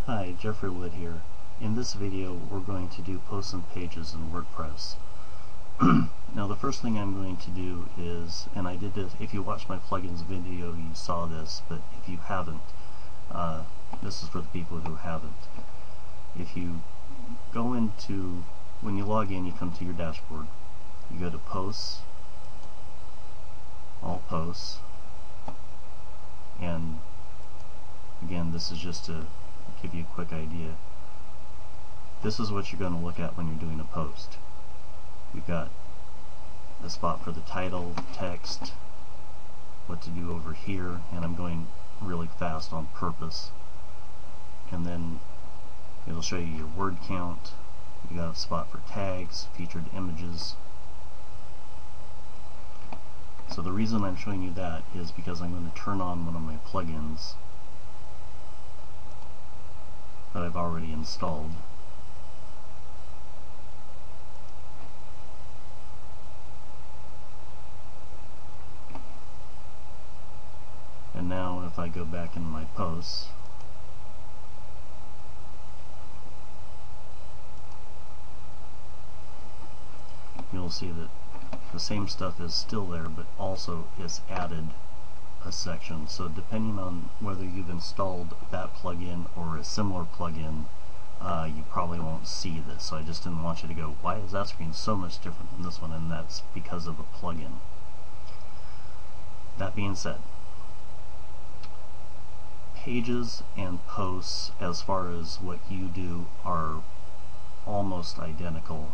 Hi, Jeffrey Wood here. In this video we're going to do posts and pages in WordPress. Now the first thing I'm going to do is, and I did this, if you watched my plugins video you saw this, but if you haven't, this is for the people who haven't. If you go into, when you log in, you come to your dashboard, you go to Posts, All Posts, and again this is just to give you a quick idea. This is what you're going to look at when you're doing a post. You've got a spot for the title, text, what to do over here, and I'm going really fast on purpose. And then it'll show you your word count. You got a spot for tags, featured images. So the reason I'm showing you that is because I'm going to turn on one of my plugins that I've already installed. And now if I go back into my posts, you'll see that the same stuff is still there, but also it's added a section. So depending on whether you've installed that plugin or a similar plugin, you probably won't see this. So I just didn't want you to go, why is that screen so much different than this one? And that's because of a plugin. That being said, pages and posts, as far as what you do, are almost identical.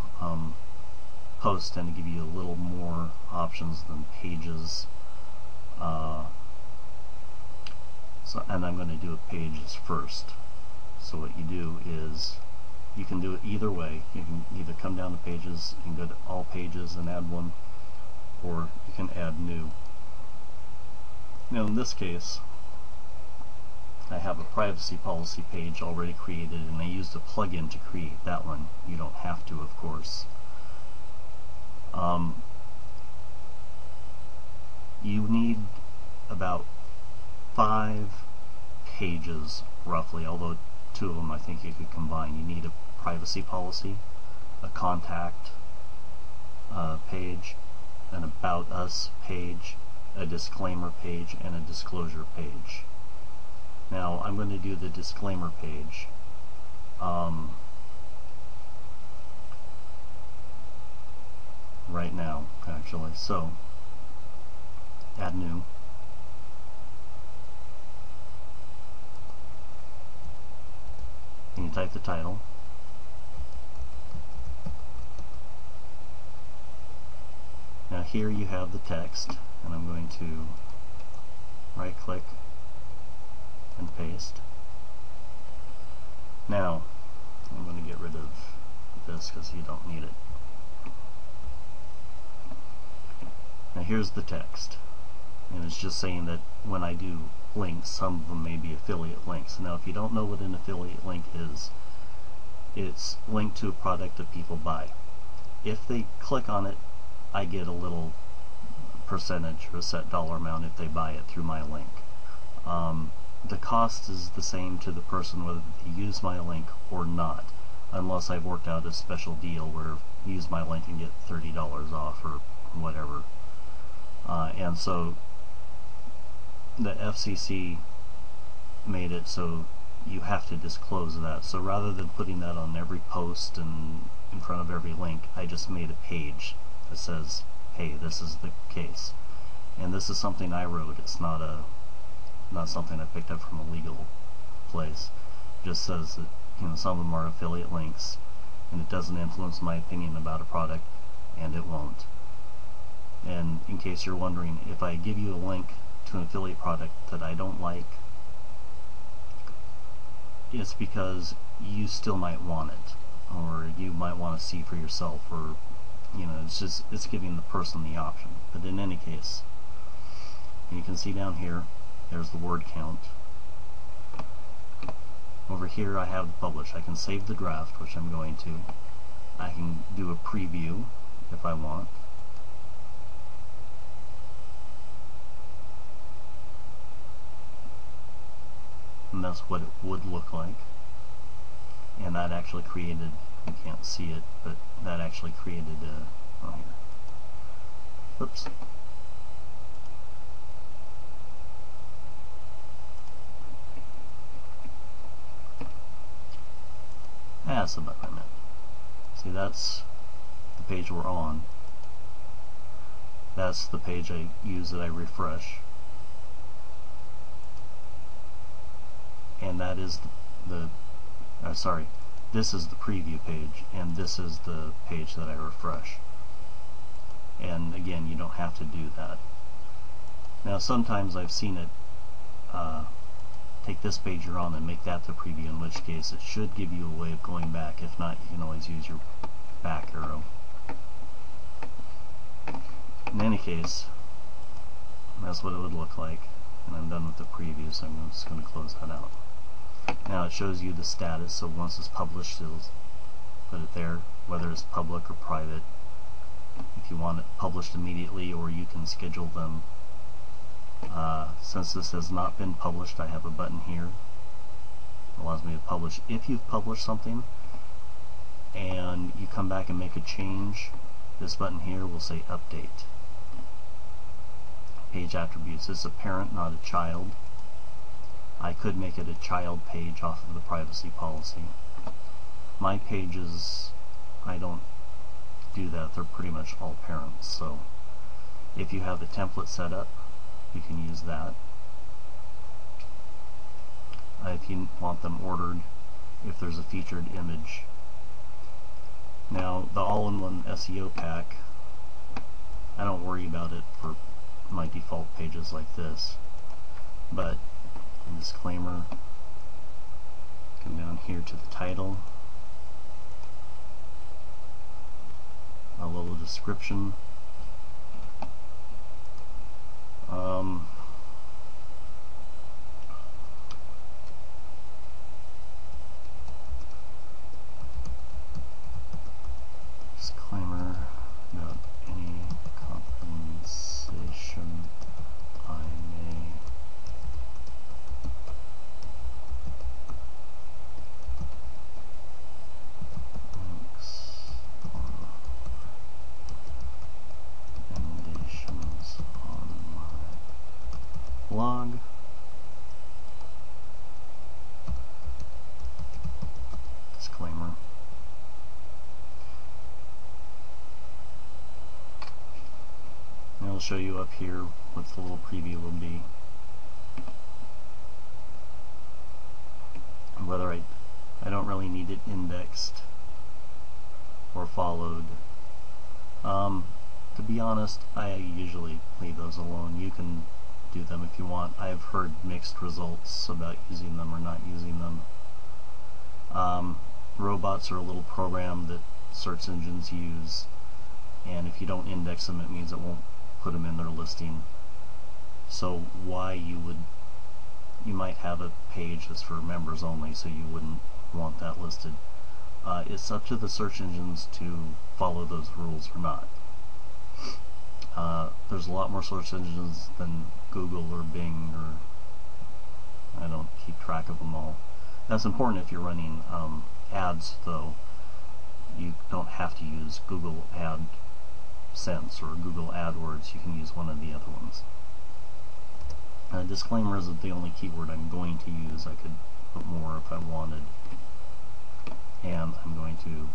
Posts tend to give you a little more options than pages. And I'm going to do pages first. So what you do is, you can do it either way. You can either come down to pages and go to all pages and add one, or you can add new. Now in this case, I have a privacy policy page already created, and I used a plugin to create that one. You don't have to, of course. You need about 5 pages roughly, although 2 of them I think you could combine. You need a privacy policy, a contact page, an about us page, a disclaimer page, and a disclosure page. Now I'm going to do the disclaimer page. Right now, actually. So add new. And you type the title. Now here you have the text, and I'm going to right click and paste. Now I'm going to get rid of this because you don't need it. Now here's the text, and it's just saying that when I do links, some of them may be affiliate links. Now if you don't know what an affiliate link is, it's linked to a product that people buy. If they click on it, I get a little percentage or a set dollar amount if they buy it through my link. The cost is the same to the person whether they use my link or not, unless I've worked out a special deal where you use my link and get $30 off or whatever. And so the FCC made it so you have to disclose that. So rather than putting that on every post and in front of every link, I just made a page that says, hey, this is the case. And this is something I wrote. It's not something I picked up from a legal place. It just says that, you know, some of them are affiliate links, and it doesn't influence my opinion about a product, and it won't. And in case you're wondering, if I give you a link to an affiliate product that I don't like, it's because you still might want it, or you might want to see for yourself, or you know, it's giving the person the option. But in any case, you can see down here, there's the word count. Over here I have the publish. I can save the draft, which I'm going to. I can do a preview if I want. and that's what it would look like. and that actually created, you can't see it, but that actually created oh here, oops, that's the button I meant. See, that's the page we're on. That's the page I use that I refresh, and that is sorry, this is the preview page, and this is the page that I refresh. And again, you don't have to do that. Now sometimes I've seen it take this page you're on and make that the preview, in which case it should give you a way of going back. If not, you can always use your back arrow. In any case, that's what it would look like, and I'm done with the preview, so I'm just going to close that out. Now it shows you the status, so once it's published, it'll put it there, whether it's public or private. If you want it published immediately, or you can schedule them. Since this has not been published, I have a button here. It allows me to publish. If you've published something and you come back and make a change, this button here will say update. Page attributes. This is a parent, not a child. I could make it a child page off of the privacy policy. My pages, I don't do that. They're pretty much all parents. So if you have a template set up, you can use that. If you want them ordered, if there's a featured image. Now, the all-in-one SEO pack, I don't worry about it for my default pages like this, but a disclaimer, come down here to the title, a little description, disclaimer about any compensation I may links or recommendations on my blog. Disclaimer. And it'll show you up here what the little preview will be. Whether I don't really need it indexed or followed. To be honest, I usually leave those alone. You can do them if you want. I've heard mixed results about using them or not using them. Robots are a little program that search engines use, and if you don't index them, it means it won't put them in their listing. So why you might have a page that's for members only, so you wouldn't want that listed. It's up to the search engines to follow those rules or not. There's a lot more search engines than Google or Bing, or I don't keep track of them all. That's important if you're running ads, though. You don't have to use Google AdSense or Google AdWords. You can use one of the other ones. Disclaimer isn't the only keyword I'm going to use. I could put more if I wanted, and I'm going to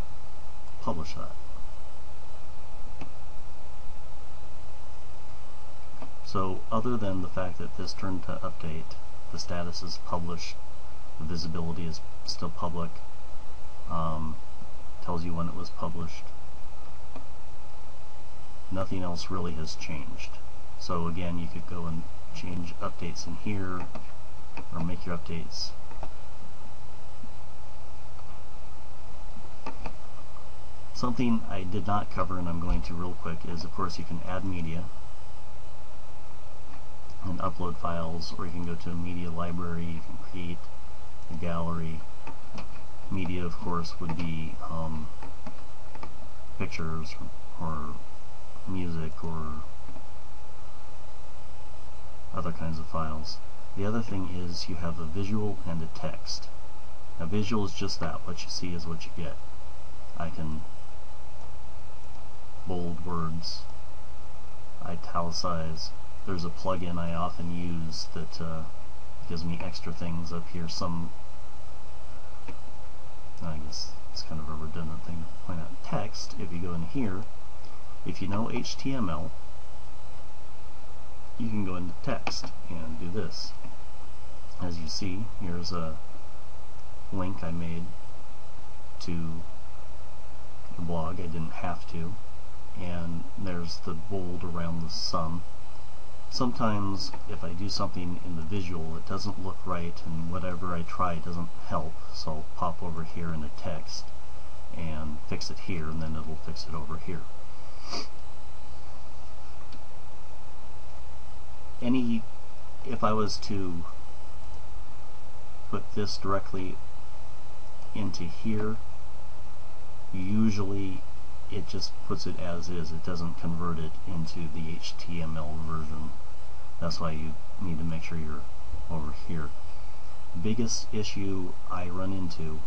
publish that. So other than the fact that this turned to update, the status is published, the visibility is still public, tells you when it was published, nothing else really has changed. So again, you could go and change updates in here, or make your updates. Something I did not cover, and I'm going to real quick, is of course you can add media and upload files, or you can go to a media library, you can create a gallery. Media, of course, would be pictures or music or other kinds of files. The other thing is you have a visual and a text. Now visual is just that, what you see is what you get. I can bold words, italicize. There's a plugin I often use that gives me extra things up here. I guess it's kind of a redundant thing to point out. Text, if you go in here, if you know HTML, you can go into text and do this. As you see, here's a link I made to the blog. I didn't have to. And there's the bold around the sum. Sometimes if I do something in the visual, it doesn't look right, and whatever I try doesn't help, so I'll pop over here in the text and fix it here, and then it'll fix it over here. If I was to put this directly into here, usually it just puts it as is. It doesn't convert it into the HTML version. That's why you need to make sure you're over here. Biggest issue I run into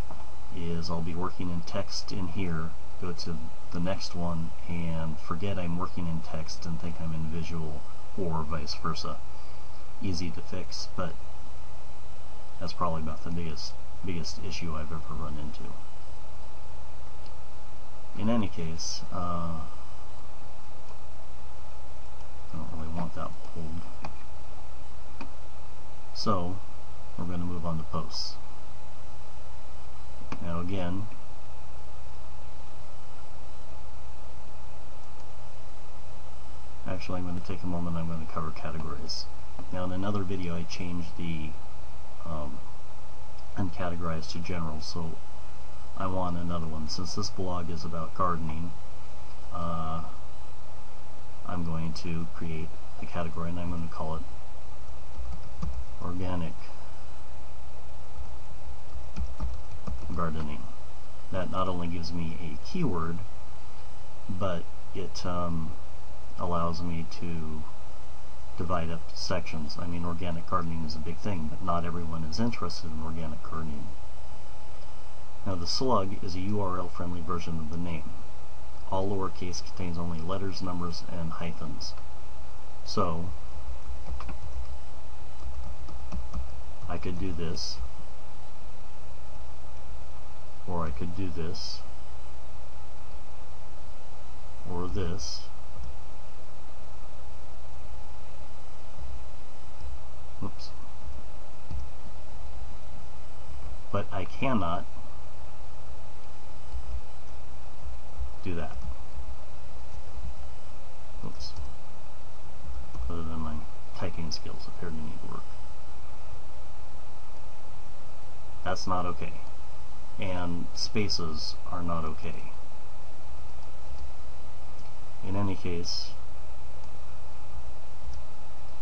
is I'll be working in text in here, go to the next one, and forget I'm working in text and think I'm in visual, or vice versa. Easy to fix, but that's probably about the biggest issue I've ever run into. In any case, I don't really want that bold. So, we're going to move on to posts. Now again, actually I'm going to take a moment, I'm going to cover categories. Now in another video I changed the uncategorized to general, so I want another one. Since this blog is about gardening, I'm going to create a category, and I'm going to call it organic gardening. That not only gives me a keyword, but it allows me to divide up sections. I mean, organic gardening is a big thing, but not everyone is interested in organic gardening. Now the slug is a URL-friendly version of the name. All lowercase contains only letters, numbers, and hyphens. So I could do this, or I could do this, or this. Oops. But I cannot do that. Oops. Other than my typing skills appear to need work. That's not okay. And spaces are not okay. In any case,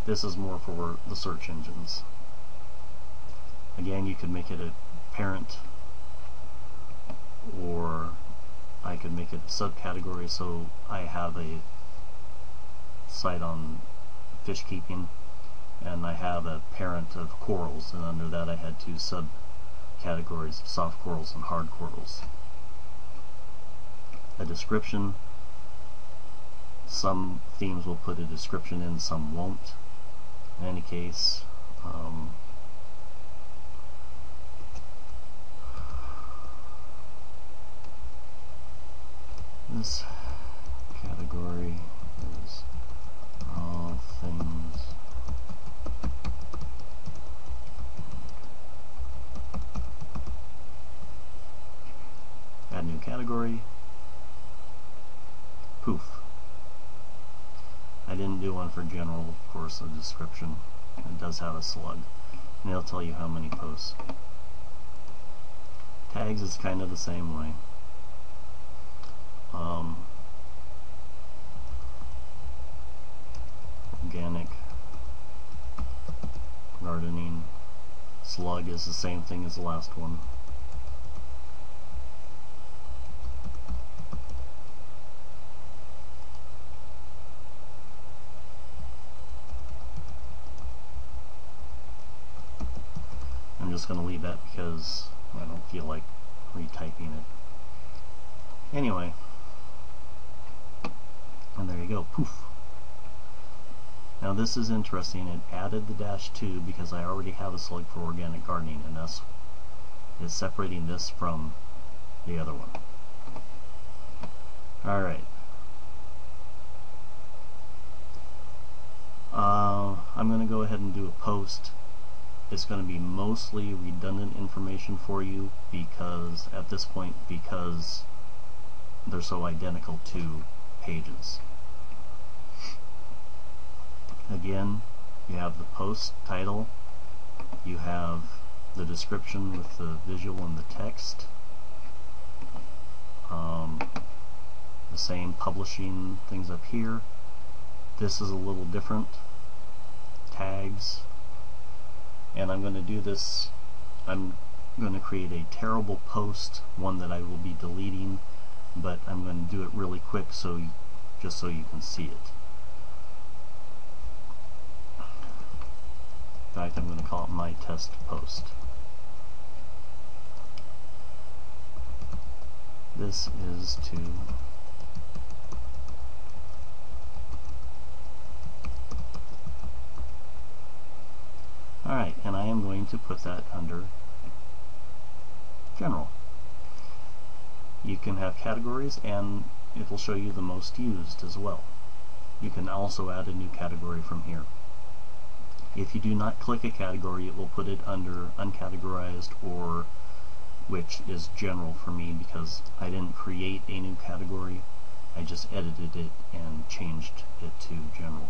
this is more for the search engines. Again, you could make it a parent, or I could make it a subcategory. So I have a site on fish keeping, and I have a parent of corals, and under that I had two subcategories, soft corals and hard corals. A description. Some themes will put a description in, some won't. In any case, this category is all things add new category. Poof. I didn't do one for general, of course, a description. It does have a slug, and it'll tell you how many posts. Tags is kind of the same way. Organic gardening. Slug is the same thing as the last one. I'm just going to leave that because I don't feel like retyping it. Anyway, and there you go, poof. Now this is interesting. It added the -2 because I already have a select for organic gardening, and that's is separating this from the other one. Alright. I'm going to go ahead and do a post. It's going to be mostly redundant information for you because at this point, because they're so identical to pages. Again, you have the post title, you have the description with the visual and the text, the same publishing things up here. This is a little different, tags, and I'm going to do this. I'm going to create a terrible post, one that I will be deleting, but I'm going to do it really quick just so you can see it. In fact, I'm going to call it my test post. This is to alright, and I am going to put that under general. You can have categories and it will show you the most used as well. You can also add a new category from here. If you do not click a category, it will put it under uncategorized, or which is general for me because I didn't create a new category, I just edited it and changed it to general.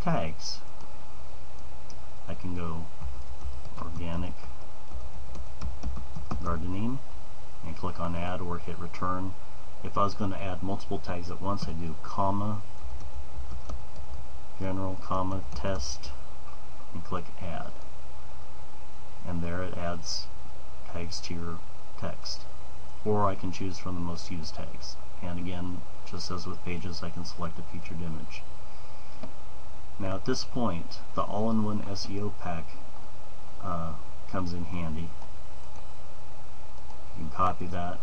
Tags. I can go organic gardening and click on add or hit return. If I was going to add multiple tags at once, I do comma, general, comma, test, and click add. And there it adds tags to your text. Or I can choose from the most used tags. And again, just as with pages, I can select a featured image. Now at this point, the all-in-one SEO pack comes in handy. You can copy that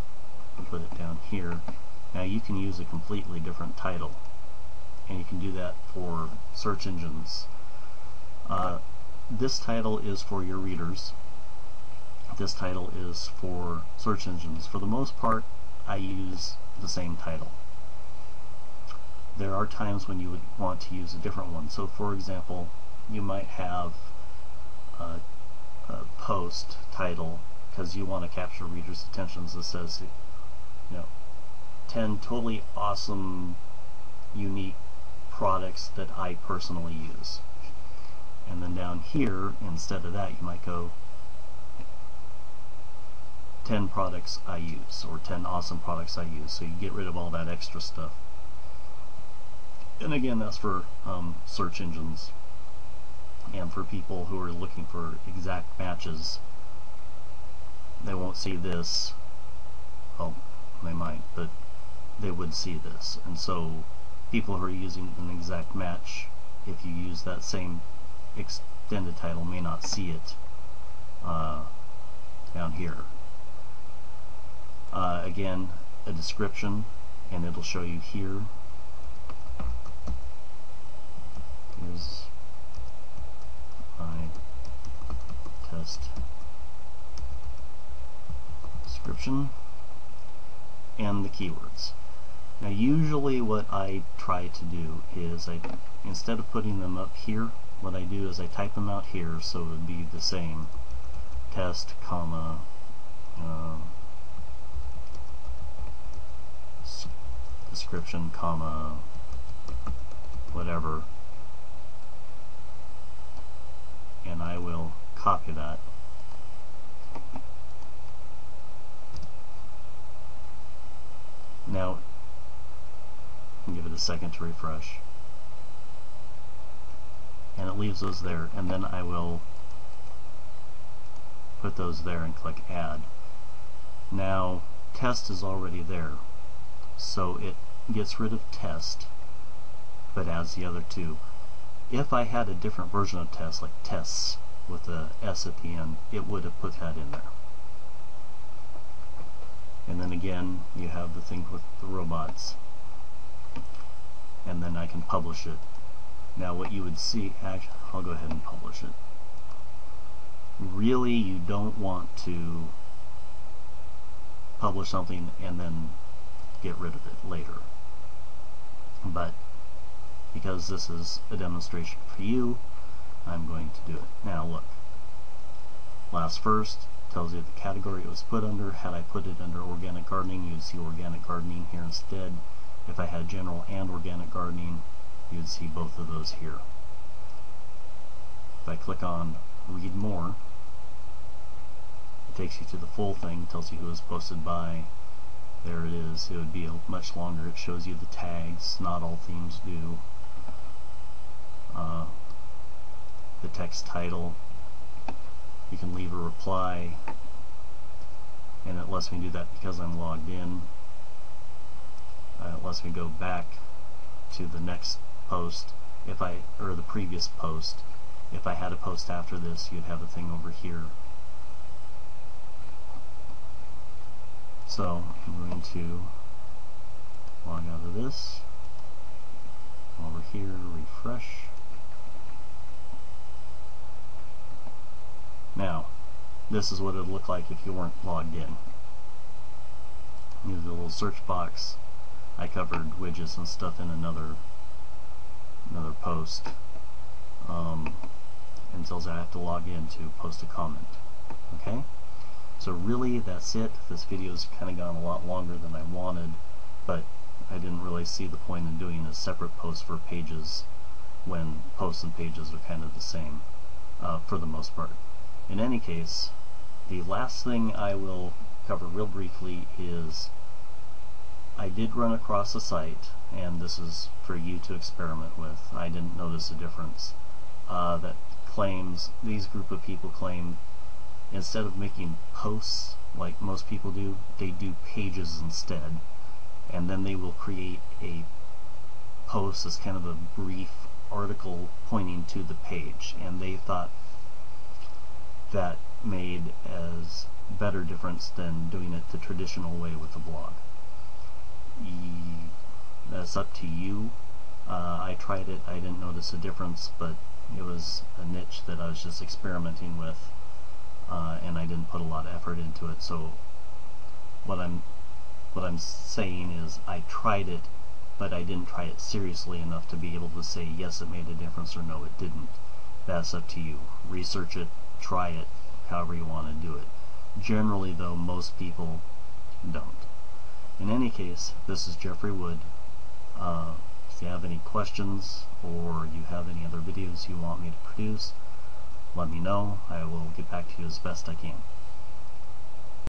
and put it down here. Now you can use a completely different title, and you can do that for search engines. This title is for your readers. This title is for search engines. For the most part, I use the same title. There are times when you would want to use a different one. So for example, you might have a post title because you want to capture readers' attentions that says, 10 totally awesome, unique products that I personally use. And then down here, instead of that, you might go 10 products I use, or 10 awesome products I use. So you get rid of all that extra stuff. And again, that's for search engines and for people who are looking for exact matches. They won't see this. Well, they might, but they would see this. And so people who are using an exact match, if you use that same extended title, may not see it down here. Again, a description, and it'll show you here. Here's my test description and the keywords. Now usually what I try to do is instead of putting them up here, what I do is I type them out here so it would be the same. Test, comma, description, comma, whatever. And I will copy that. Now, give it a second to refresh. And it leaves those there, and then I will put those there and click add. Now, test is already there, so it gets rid of test, but adds the other two. If I had a different version of test, like tests with a S at the end, it would have put that in there. And then again, you have the thing with the robots. And then I can publish it. Now what you would see, actually, I'll go ahead and publish it. Really, you don't want to publish something and then get rid of it later. But because this is a demonstration for you, I'm going to do it. Now look, last first tells you the category it was put under. Had I put it under organic gardening, you'd see organic gardening here instead. If I had general and organic gardening, you'd see both of those here. If I click on read more, it takes you to the full thing, tells you who it was posted by. There it is. It would be much longer. It shows you the tags. Not all themes do. The text title. You can leave a reply, and it lets me do that because I'm logged in. It lets me go back to the next post, or the previous post. If I had a post after this, you'd have a thing over here. So I'm going to log out of this, over here, refresh. Now, this is what it would look like if you weren't logged in. Here's the little search box. I covered widgets and stuff in another post. Until I have to log in to post a comment. Okay? So really, that's it. This video's kind of gone a lot longer than I wanted, but I didn't really see the point in doing a separate post for pages when posts and pages are kind of the same for the most part. In any case, the last thing I will cover real briefly is I did run across a site, and this is for you to experiment with. I didn't notice a difference. That claims, these group of people claim, instead of making posts like most people do, they do pages instead. And then they will create a post as kind of a brief article pointing to the page. And they thought that made as better difference than doing it the traditional way with a blog. That's up to you. I tried it, I didn't notice a difference, but it was a niche that I was just experimenting with, and I didn't put a lot of effort into it. So what I'm saying is I tried it, but I didn't try it seriously enough to be able to say yes, it made a difference, or no, it didn't. That's up to you. Research it, try it, however you want to do it. Generally, though, most people don't. In any case, this is Jeffrey Wood. If you have any questions or you have any other videos you want me to produce, let me know. I will get back to you as best I can.